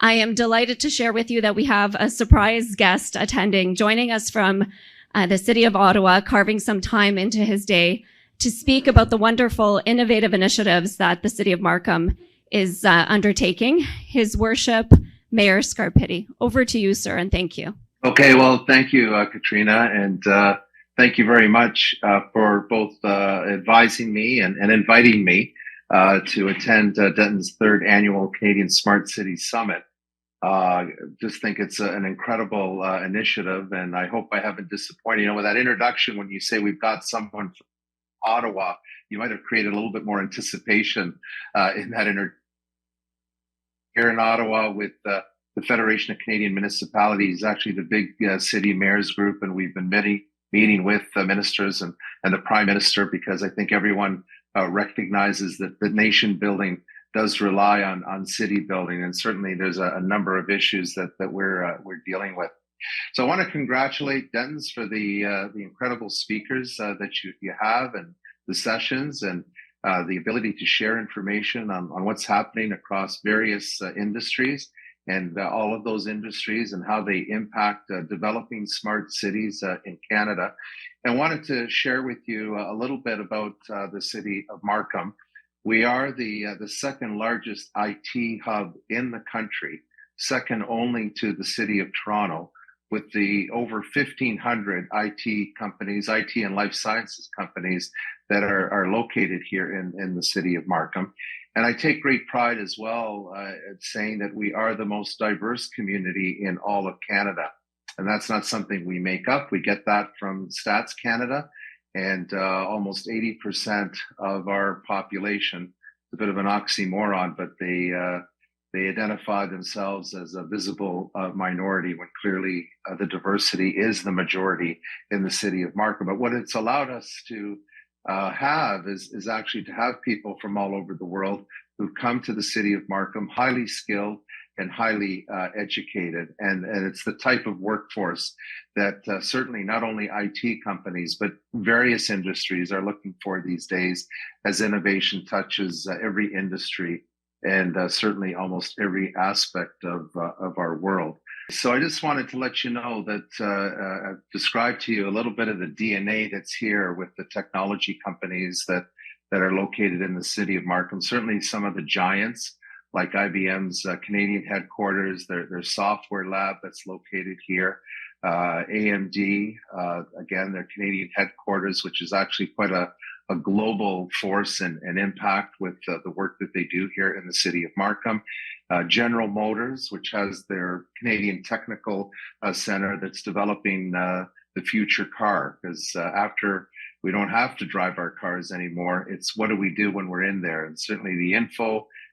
I am delighted to share with you that we have a surprise guest attending, joining us from the City of Ottawa, carving some time into his day to speak about the wonderful, innovative initiatives that the City of Markham is undertaking. His Worship, Mayor Scarpitti. Over to you, sir, and thank you. Okay, well, thank you, Katrina, and thank you very much for both advising me and inviting me to attend Denton's third annual Canadian Smart City Summit. Just think it's an incredible initiative, and I hope I haven't disappointed. You know, with that introduction, when you say we've got someone from Ottawa, you might have created a little bit more anticipation in that here in Ottawa with the Federation of Canadian Municipalities, actually the big city mayors group, and we've been meeting with ministers and the Prime Minister, because I think everyone recognizes that the nation building does rely on city building, and certainly there's a number of issues that we're dealing with. So I want to congratulate Dentons for the incredible speakers that you have, and the sessions, and the ability to share information on what's happening across various industries, and all of those industries and how they impact developing smart cities in Canada. And I wanted to share with you a little bit about the City of Markham. We are the second largest IT hub in the country, second only to the City of Toronto, with the over 1,500 IT companies, IT and life sciences companies that are located here in the City of Markham. And I take great pride as well at saying that we are the most diverse community in all of Canada. And that's not something we make up. We get that from Stats Canada, and almost 80% of our population, a bit of an oxymoron, but they identify themselves as a visible minority, when clearly the diversity is the majority in the City of Markham. But what it's allowed us to have is actually to have people from all over the world who come to the City of Markham, highly skilled and highly educated. And it's the type of workforce that certainly not only IT companies, but various industries are looking for these days, as innovation touches every industry and certainly almost every aspect of our world. So I just wanted to let you know that I've described to you a little bit of the DNA that's here with the technology companies that are located in the City of Markham. Certainly some of the giants, like IBM's Canadian headquarters, their software lab that's located here. AMD, again, their Canadian headquarters, which is actually quite a global force and impact with the work that they do here in the City of Markham. General Motors, which has their Canadian Technical Center that's developing the future car, because after we don't have to drive our cars anymore, it's what do we do when we're in there? And certainly the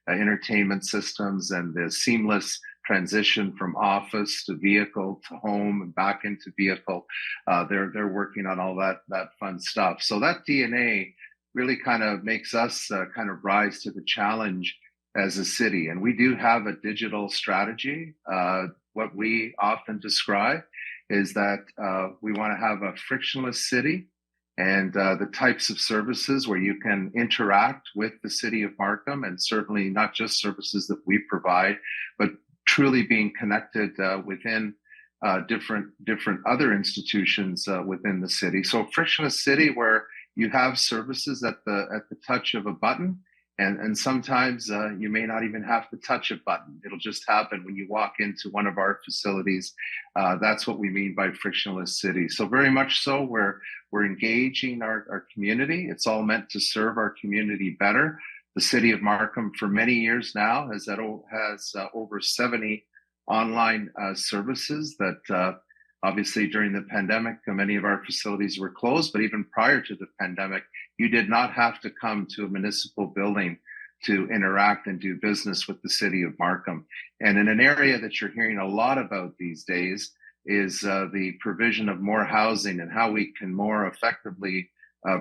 entertainment systems and the seamless transition from office to vehicle to home and back into vehicle, they're working on all that fun stuff. So that DNA really kind of makes us kind of rise to the challenge as a city. And we do have a digital strategy. What we often describe is that we want to have a frictionless city, and the types of services where you can interact with the City of Markham, and certainly not just services that we provide, but truly being connected within different other institutions within the city. So a frictionless city where you have services at the touch of a button, and sometimes you may not even have to touch a button. It'll just happen when you walk into one of our facilities. That's what we mean by frictionless city. So very much so, we're engaging our community. It's all meant to serve our community better. The City of Markham, for many years now, has over 70 online services that obviously during the pandemic, many of our facilities were closed, but even prior to the pandemic, you did not have to come to a municipal building to interact and do business with the City of Markham. And in an area that you're hearing a lot about these days is the provision of more housing, and how we can more effectively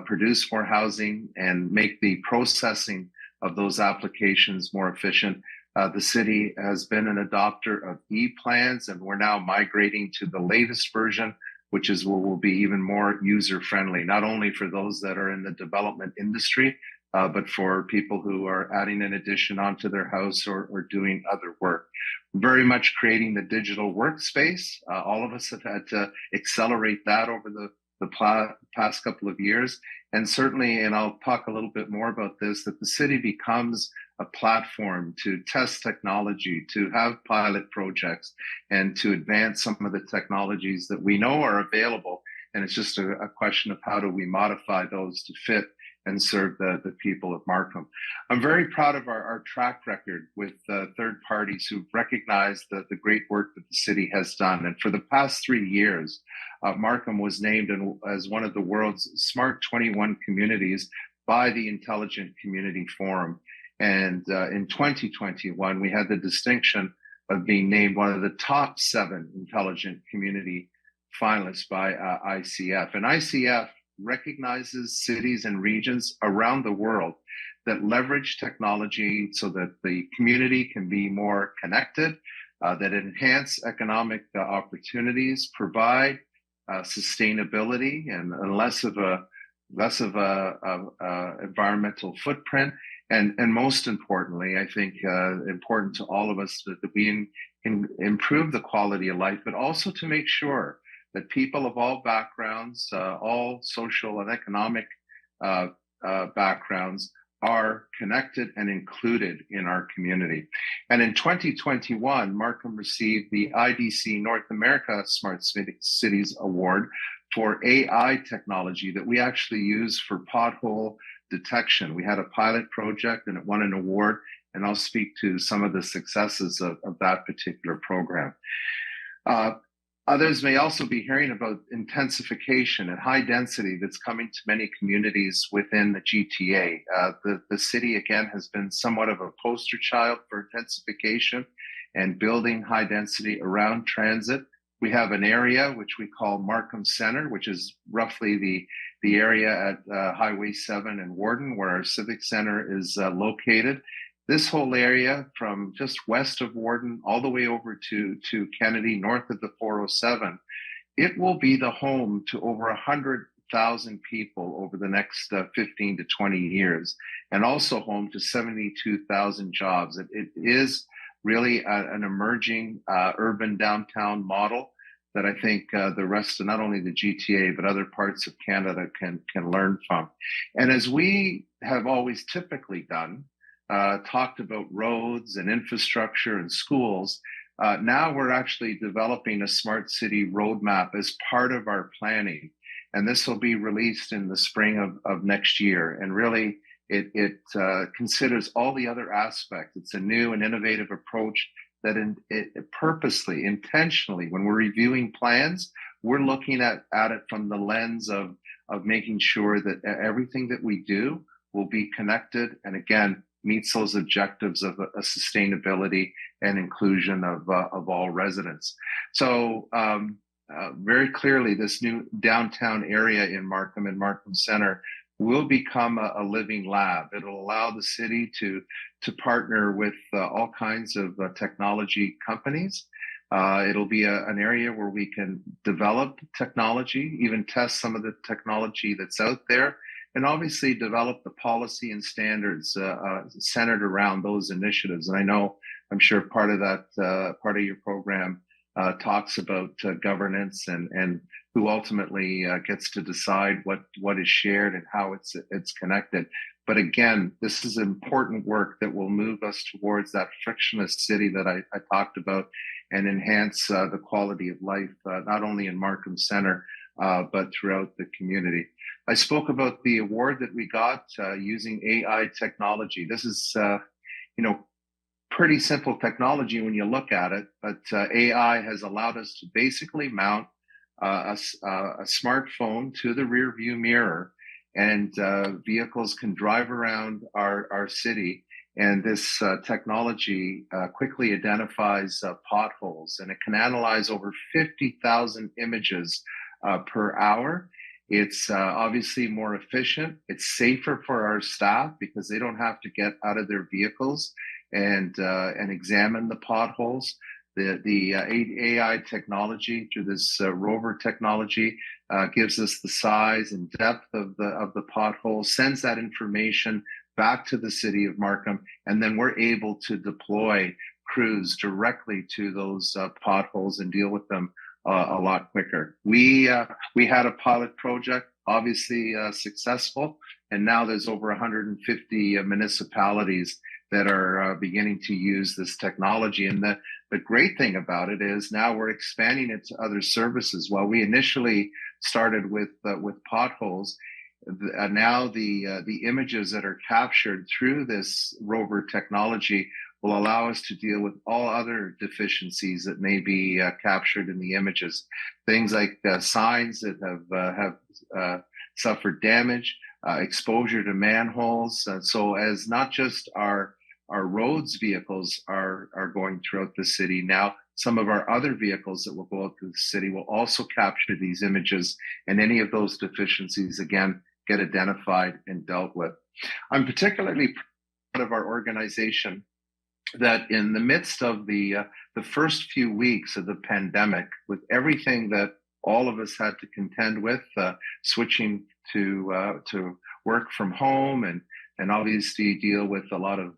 produce more housing and make the processing of those applications more efficient. The city has been an adopter of e-plans, and we're now migrating to the latest version, which is what will be even more user-friendly, not only for those that are in the development industry, but for people who are adding an addition onto their house or doing other work. very much creating the digital workspace. All of us have had to accelerate that over the past couple of years. And certainly, and I'll talk a little bit more about this, that the city becomes a platform to test technology, to have pilot projects, and to advance some of the technologies that we know are available. And it's just a question of how do we modify those to fit and serve the people of Markham. I'm very proud of our track record with third parties who've recognized the great work that the city has done. And for the past 3 years, Markham was named as one of the world's Smart 21 communities by the Intelligent Community Forum. And in 2021, we had the distinction of being named one of the top 7 intelligent community finalists by ICF. And ICF recognizes cities and regions around the world that leverage technology so that the community can be more connected, that enhance economic opportunities, provide sustainability and less of a environmental footprint, and most importantly, I think important to all of us that we can improve the quality of life, but also to make sure that people of all backgrounds, all social and economic backgrounds are connected and included in our community. And in 2021, Markham received the IDC North America Smart Cities Award for AI technology that we actually use for pothole detection. We had a pilot project and it won an award, and I'll speak to some of the successes of that particular program. Others may also be hearing about intensification and high density that's coming to many communities within the GTA. The city, again, has been somewhat of a poster child for intensification and building high density around transit. We have an area which we call Markham Center, which is roughly the area at Highway 7 and Warden, where our Civic Center is located. This whole area from just west of Warden all the way over to Kennedy, north of the 407, it will be the home to over 100,000 people over the next 15 to 20 years, and also home to 72,000 jobs. It is really an emerging urban downtown model that I think the rest of not only the GTA, but other parts of Canada can learn from. And as we have always typically done, talked about roads and infrastructure and schools. Now we're actually developing a smart city roadmap as part of our planning. And this will be released in the spring of next year. And really, it considers all the other aspects. It's a new and innovative approach that it purposely, intentionally, when we're reviewing plans, we're looking at it from the lens of making sure that everything that we do will be connected. And again, meets those objectives of a sustainability and inclusion of all residents. So very clearly, this new downtown area in Markham and Markham Center will become a living lab. It'll allow the city to partner with all kinds of technology companies. It'll be an area where we can develop technology, even test some of the technology that's out there, and obviously develop the policy and standards centered around those initiatives. And I'm sure part of that, part of your program talks about governance and who ultimately gets to decide what is shared and how it's connected. But again, this is important work that will move us towards that frictionless city that I talked about and enhance the quality of life, not only in Markham Center, but throughout the community. I spoke about the award that we got using AI technology. This is, pretty simple technology when you look at it, but AI has allowed us to basically mount a smartphone to the rear view mirror, and vehicles can drive around our city. And this technology quickly identifies potholes, and it can analyze over 50,000 images per hour. It's obviously more efficient. It's safer for our staff because they don't have to get out of their vehicles and examine the potholes. The AI technology through this rover technology gives us the size and depth of the pothole, sends that information back to the city of Markham, and then we're able to deploy crews directly to those potholes and deal with them a lot quicker. We had a pilot project, obviously successful, and now there's over 150 municipalities that are beginning to use this technology. And the great thing about it is now we're expanding it to other services. While we initially started with potholes, now the images that are captured through this rover technology will allow us to deal with all other deficiencies that may be captured in the images. Things like signs that have suffered damage, exposure to manholes. So as not just our roads vehicles are going throughout the city, now some of our other vehicles that will go out through the city will also capture these images, and any of those deficiencies, again, get identified and dealt with. I'm particularly proud of our organization that in the midst of the first few weeks of the pandemic, with everything that all of us had to contend with, switching to work from home and obviously deal with a lot of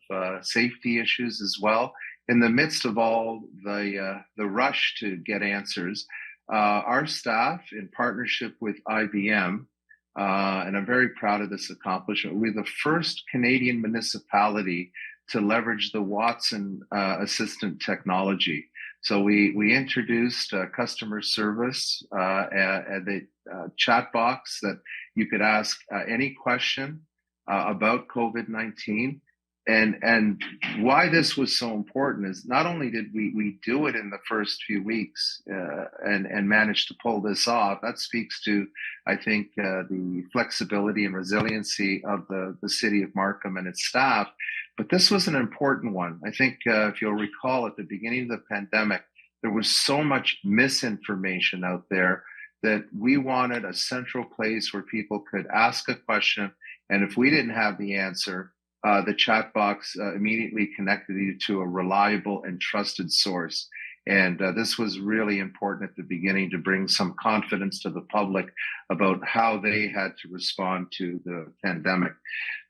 safety issues as well. In the midst of all the rush to get answers, our staff, in partnership with IBM, and I'm very proud of this accomplishment, we're the first Canadian municipality to leverage the Watson Assistant technology. So we introduced customer service at the chat box that you could ask any question about COVID-19. And why this was so important is not only did we do it in the first few weeks and manage to pull this off, that speaks to, I think, the flexibility and resiliency of the city of Markham and its staff. But this was an important one. I think if you'll recall, at the beginning of the pandemic, there was so much misinformation out there that we wanted a central place where people could ask a question, and if we didn't have the answer, the chat box immediately connected you to a reliable and trusted source. And this was really important at the beginning to bring some confidence to the public about how they had to respond to the pandemic.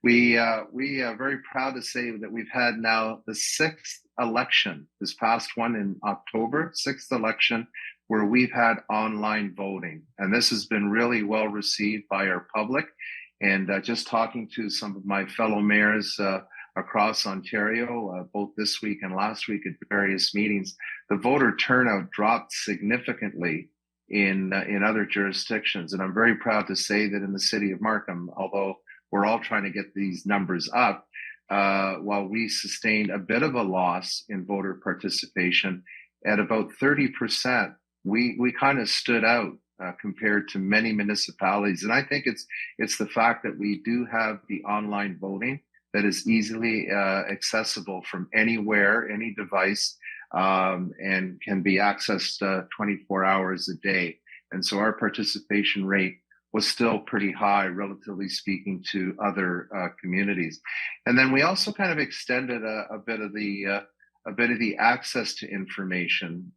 We are very proud to say that we've had now the sixth election, this past one in October, sixth election, where we've had online voting. And this has been really well received by our public. And just talking to some of my fellow mayors across Ontario, both this week and last week at various meetings, the voter turnout dropped significantly in other jurisdictions. And I'm very proud to say that in the city of Markham, although we're all trying to get these numbers up, while we sustained a bit of a loss in voter participation at about 30%, we kind of stood out compared to many municipalities. And I think it's the fact that we do have the online voting that is easily accessible from anywhere, any device, and can be accessed 24 hours a day. And so our participation rate was still pretty high, relatively speaking, to other communities. And then we also kind of extended a bit of the access to information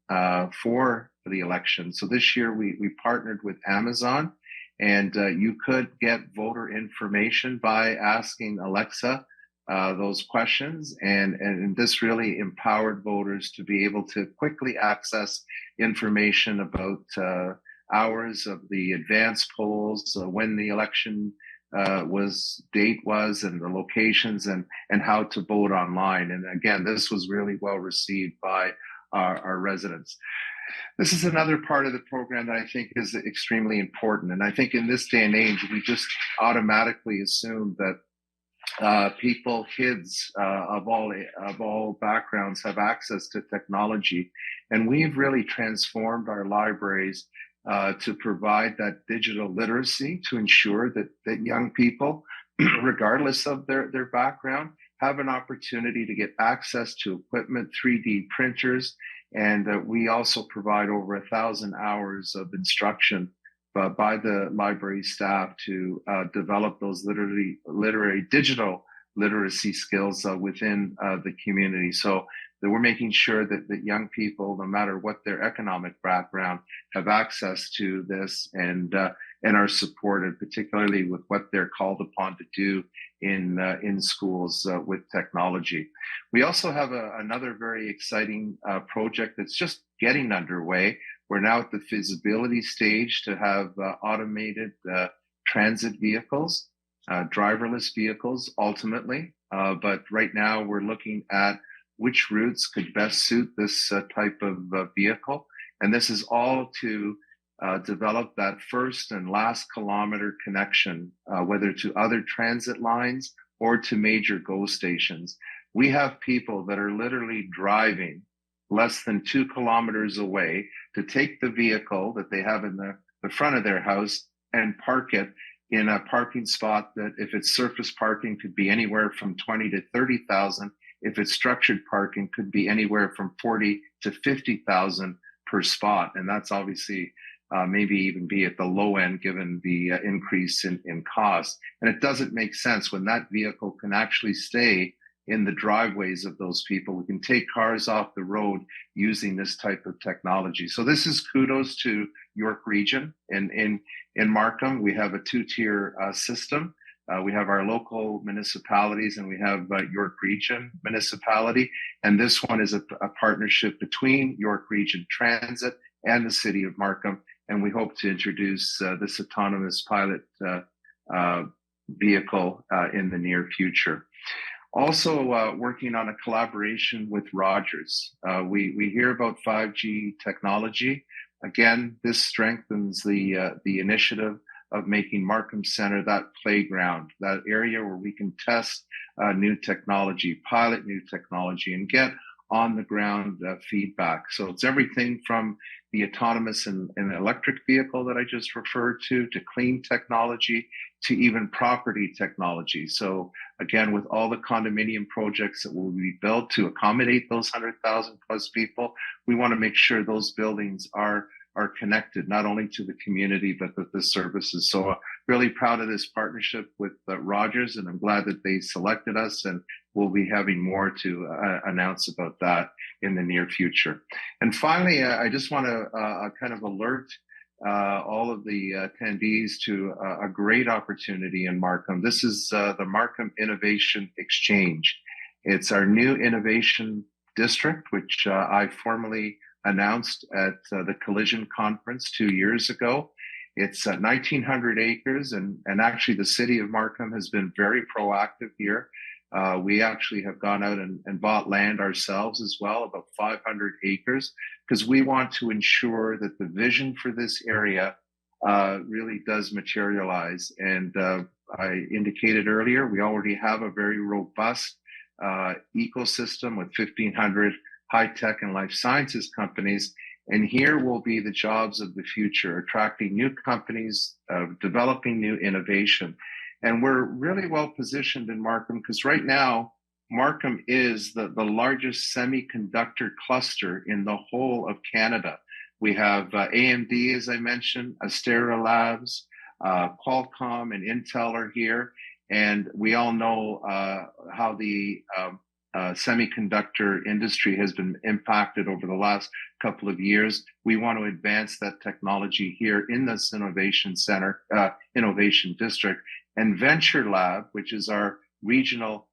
for the election. So this year we partnered with Amazon, and you could get voter information by asking Alexa those questions. And this really empowered voters to be able to quickly access information about hours of the advance polls, when the election date was, and the locations, and how to vote online. And again, this was really well received by our residents. This is another part of the program that I think is extremely important. And I think in this day and age, we just automatically assume that kids of all backgrounds have access to technology. And we've really transformed our libraries to provide that digital literacy to ensure that young people, regardless of their background, have an opportunity to get access to equipment, 3D printers. And we also provide over 1,000 hours of instruction by the library staff to develop those digital literacy skills within the community. So that we're making sure that young people, no matter what their economic background, have access to this and are supported, particularly with what they're called upon to do in schools with technology. We also have another very exciting project that's just getting underway. We're now at the feasibility stage to have automated transit vehicles, driverless vehicles ultimately. But right now we're looking at which routes could best suit this type of vehicle. And this is all to develop that first and last kilometer connection, whether to other transit lines or to major GO stations. We have people that are literally driving less than 2 kilometers away to take the vehicle that they have in the front of their house and park it in a parking spot that, if it's surface parking, could be anywhere from 20 to 30,000. If it's structured parking, could be anywhere from 40 to 50,000 per spot. And that's obviously maybe even be at the low end given the increase in cost. And it doesn't make sense when that vehicle can actually stay in the driveways of those people. We can take cars off the road using this type of technology. So this is kudos to York Region. In Markham, we have a 2-tier system. We have our local municipalities and we have York Region municipality. And this one is a partnership between York Region Transit and the city of Markham. And we hope to introduce this autonomous pilot vehicle in the near future. Also working on a collaboration with Rogers. We hear about 5G technology. Again, this strengthens the initiative of making Markham Center that playground, that area where we can test new technology, pilot new technology, and get on the ground feedback. So it's everything from the autonomous and electric vehicle that I just referred to clean technology, to even property technology. So again, with all the condominium projects that will be built to accommodate those 100,000 plus people, we want to make sure those buildings are connected not only to the community, but with the services. So really proud of this partnership with Rogers, and I'm glad that they selected us, and we'll be having more to announce about that in the near future. And finally, I just want to kind of alert all of the attendees to a great opportunity in Markham. This is the Markham Innovation Exchange. It's our new innovation district, which I formally announced at the Collision Conference 2 years ago. It's 1,900 acres, and actually the city of Markham has been very proactive here. We actually have gone out and bought land ourselves as well, about 500 acres, because we want to ensure that the vision for this area really does materialize. And I indicated earlier, we already have a very robust ecosystem with 1,500 high-tech and life sciences companies. And here will be the jobs of the future, attracting new companies, developing new innovation. And we're really well positioned in Markham because right now, Markham is the largest semiconductor cluster in the whole of Canada. We have AMD, as I mentioned, Astera Labs, Qualcomm and Intel are here. And we all know how the semiconductor industry has been impacted over the last couple of years. We want to advance that technology here in this innovation center, innovation district. And Venture Lab, which is our regional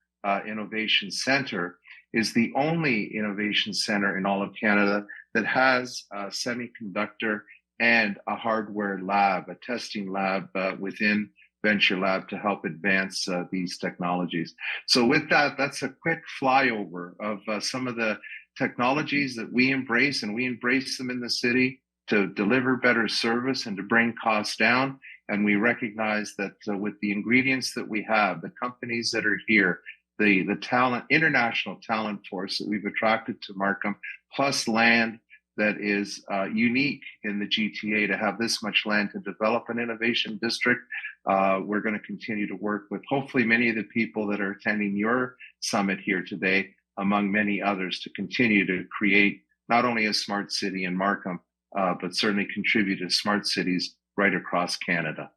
innovation center, is the only innovation center in all of Canada that has a semiconductor and a hardware lab, a testing lab within Venture Lab to help advance these technologies. So with that, that's a quick flyover of some of the technologies that we embrace, and we embrace them in the city to deliver better service and to bring costs down. And we recognize that with the ingredients that we have, the companies that are here, the talent, international talent force that we've attracted to Markham, plus land that is unique in the GTA to have this much land to develop an innovation district. We're going to continue to work with hopefully many of the people that are attending your summit here today, among many others, to continue to create not only a smart city in Markham, but certainly contribute to smart cities right across Canada.